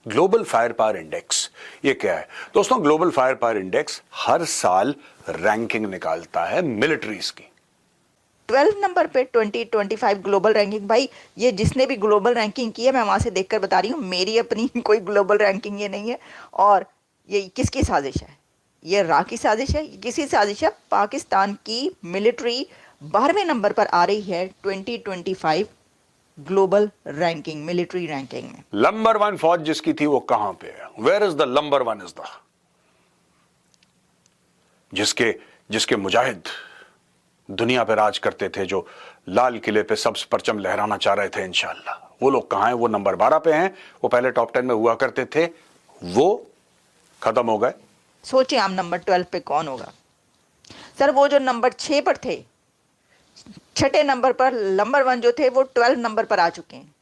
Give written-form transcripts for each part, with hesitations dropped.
Global fire power index ये क्या है दोस्तों? ग्लोबल फायर पावर इंडेक्स हर साल रैंकिंग निकालता है मिलिट्रीज की। 12 नंबर पे 2025 ग्लोबल रैंकिंग। भाई ये जिसने भी ग्लोबल रैंकिंग की है मैं वहां से देखकर बता रही हूँ, मेरी अपनी कोई ग्लोबल रैंकिंग ये नहीं है। और ये किसकी साजिश है? ये रा की साजिश है? किसी साजिश है? पाकिस्तान की मिलिट्री 12वें नंबर पर आ रही है 2025 ग्लोबल रैंकिंग, मिलिट्री रैंकिंग में। नंबर वन फौज जिसकी थी वो कहां पे है? Where is the number one? Is the जिसके जिसके मुजाहिद दुनिया पे राज करते थे, जो लाल किले पे सब्ज परचम लहराना चाह रहे थे इंशाअल्लाह, वो लोग कहां हैं? वो नंबर 12 पे हैं। वो पहले टॉप 10 में हुआ करते थे, वो खत्म हो गए। सोचिए आप नंबर 12 पे कौन होगा? सर वो जो नंबर 6 पर थे, छठे नंबर पर नंबर 1 जो थे वो 12 नंबर पर आ चुके हैं।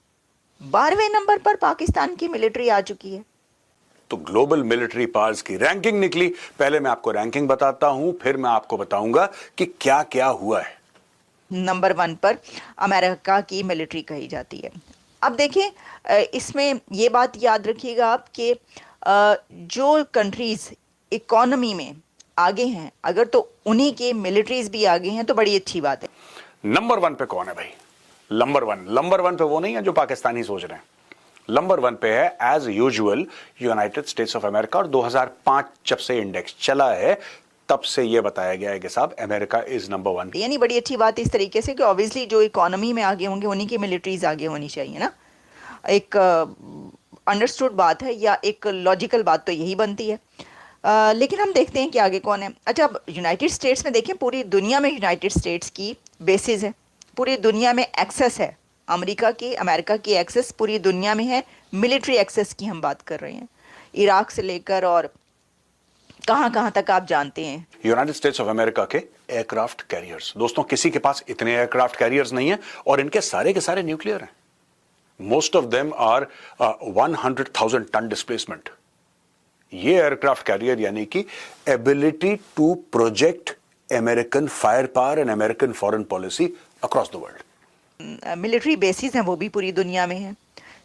12वें नंबर पर पाकिस्तान की मिलिट्री आ चुकी है। तो ग्लोबल मिलिट्री पावर्स की रैंकिंग निकली। पहले मैं आपको रैंकिंग बताता हूं, फिर मैं आपको बताऊंगा कि क्या क्या हुआ है। नंबर 1 पर अमेरिका की मिलिट्री कही जाती है। अब देखिए इसमें ये बात याद रखिएगा आप कि जो कंट्रीज इकोनॉमी में आगे हैं, अगर तो उन्हीं के मिलिट्रीज भी आगे हैं तो बड़ी अच्छी बात है। नंबर 1 पे कौन है भाई? नंबर वन पे वो नहीं है जो पाकिस्तानी सोच रहे हैं। नंबर 1 पे है as usual United States of America. और 2005 जब से इंडेक्स चला है तब से यह बताया गया है कि साहब अमेरिका इज नंबर 1। यानी बड़ी अच्छी बात इस तरीके से कि ऑब्वियसली जो इकोनॉमी में आगे होंगे उन्हीं की मिलिट्रीज आगे होनी चाहिए ना। एक अंडरस्टूड बात है या एक लॉजिकल बात तो यही बनती है। लेकिन हम देखते हैं कि आगे कौन है। अच्छा, अब यूनाइटेड स्टेट्स में देखें, पूरी दुनिया में यूनाइटेड स्टेट्स की बेसिस है, पूरी दुनिया में एक्सेस है। अमेरिका की एक्सेस पूरी दुनिया में है। मिलिट्री एक्सेस की हम बात कर रहे हैं, इराक से लेकर और कहां कहां तक आप जानते हैं। यूनाइटेड स्टेट्स ऑफ अमेरिका के एयरक्राफ्ट कैरियर्स, दोस्तों किसी के पास इतने एयरक्राफ्ट कैरियर्स नहीं है और इनके सारे के सारे न्यूक्लियर हैं। Most of them are 100,000 ton displacement. ये एयरक्राफ्ट कैरियर यानी कि ability to project American fire power and American foreign policy across the world. Military bases हैं वो भी पूरी दुनिया में हैं,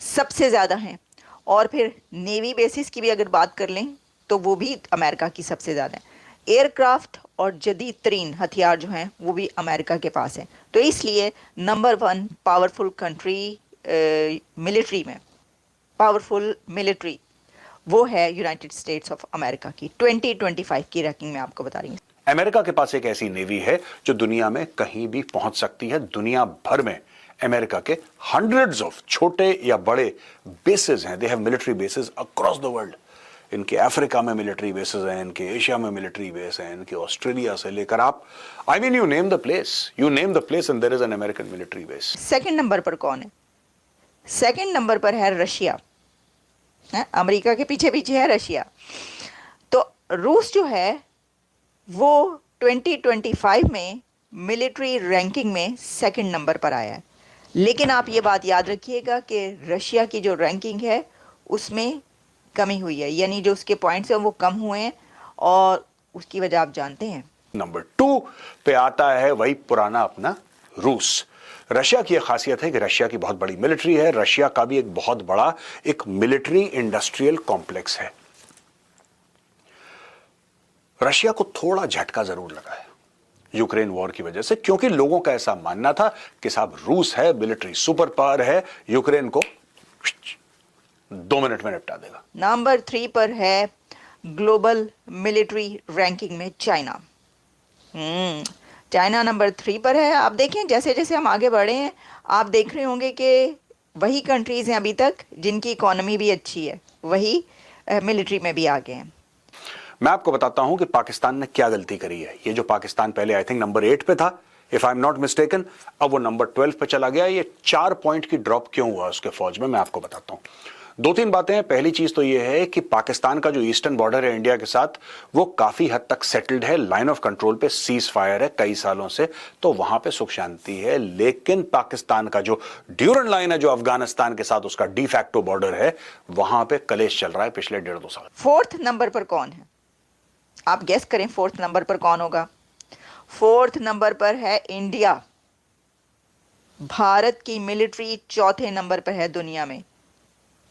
सबसे ज़्यादा हैं। और फिर नेवी बेसिस की भी अगर बात कर लें तो वो भी अमेरिका की सबसे ज़्यादा है। एयरक्राफ्ट और जदीद तरीन हथियार जो हैं वो भी अमेरिका के पास हैं। तो इसलिए नंबर 1 पावरफुल कंट्री मिलिट्री में, पावरफुल मिलिट्री वो है यूनाइटेड स्टेट्स ऑफ अमेरिका की। 2025 की रैंकिंग में आपको बता रही हूँ। अमेरिका के पास एक ऐसी नेवी है जो दुनिया में कहीं भी पहुंच सकती है। दुनिया भर में अमेरिका के हंड्रेड्स ऑफ छोटे या बड़े बेसेस हैं। They have military bases across the world. इनके अफ्रीका में मिलिट्री बेसेस हैं, इनके एशिया में मिलिट्री बेस हैं, इनके ऑस्ट्रेलिया से लेकर आप you name the place and there is an American military base. Second number पर कौन है? सेकंड नंबर पर है रशिया। अमेरिका के पीछे पीछे है रशिया। तो रूस जो है वो 2025 में मिलिट्री रैंकिंग में सेकंड नंबर पर आया है। लेकिन आप ये बात याद रखिएगा कि रशिया की जो रैंकिंग है उसमें कमी हुई है, यानी जो उसके पॉइंट्स हैं वो कम हुए हैं और उसकी वजह आप जानते हैं। नंबर 2 पे आता है वही पुराना अपना रूस। रशिया की यह खासियत है कि रशिया की बहुत बड़ी मिलिट्री है। रशिया का भी एक बहुत बड़ा एक मिलिट्री इंडस्ट्रियल कॉम्प्लेक्स है। रशिया को थोड़ा झटका जरूर लगा है यूक्रेन वॉर की वजह से, क्योंकि लोगों का ऐसा मानना था कि साहब रूस है, मिलिट्री सुपर पावर है, यूक्रेन को 2 मिनट में निपटा देगा। नंबर 3 पर है ग्लोबल मिलिट्री रैंकिंग में चाइना। चाइना नंबर 3 पर है। आप देखें जैसे जैसे हम आगे बढ़े हैं आप देख रहे होंगे कि वही कंट्रीज हैं अभी तक जिनकी इकोनॉमी भी अच्छी है, वही मिलिट्री में भी आगे हैं। मैं आपको बताता हूं कि पाकिस्तान ने क्या गलती करी है। ये जो पाकिस्तान पहले आई थिंक नंबर 8 पे था, if I am not mistaken, अब वो नंबर 12 पे चला गया। ये 4 पॉइंट की ड्रॉप क्यों हुआ उसके फौज में, मैं आपको बताता हूं। 2-3 बातें हैं। पहली चीज तो ये है कि पाकिस्तान का जो ईस्टर्न बॉर्डर है इंडिया के साथ, वो काफी हद तक सेटल्ड है। लाइन ऑफ कंट्रोल पे सीज फायर है कई सालों से, तो वहां पे सुख शांति है। लेकिन पाकिस्तान का जो ड्यूरन लाइन है, जो अफगानिस्तान के साथ उसका डिफैक्टो बॉर्डर है, वहां पे कलेश चल रहा है पिछले 1.5-2 साल। 4th नंबर पर कौन है? आप गेस करें 4th नंबर पर कौन होगा? 4th नंबर पर है इंडिया। भारत की मिलिट्री 4थे नंबर पर है दुनिया में।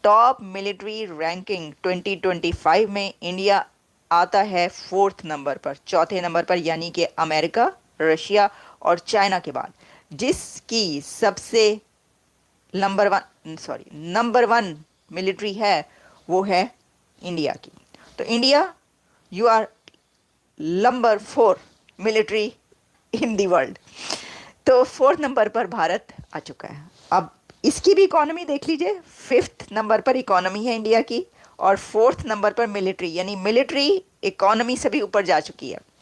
टॉप मिलिट्री रैंकिंग 2025 में इंडिया आता है 4th नंबर पर, चौथे नंबर पर, यानी कि अमेरिका, रशिया और चाइना के बाद। जिसकी सबसे नंबर वन मिलिट्री है वो है इंडिया की। तो India, you are number 4 military in the world. तो 4th नंबर पर भारत आ चुका है। अब इसकी भी इकोनॉमी देख लीजिए, 5th नंबर पर इकोनॉमी है इंडिया की और 4th नंबर पर मिलिट्री, यानी मिलिट्री इकोनॉमी से भी ऊपर जा चुकी है।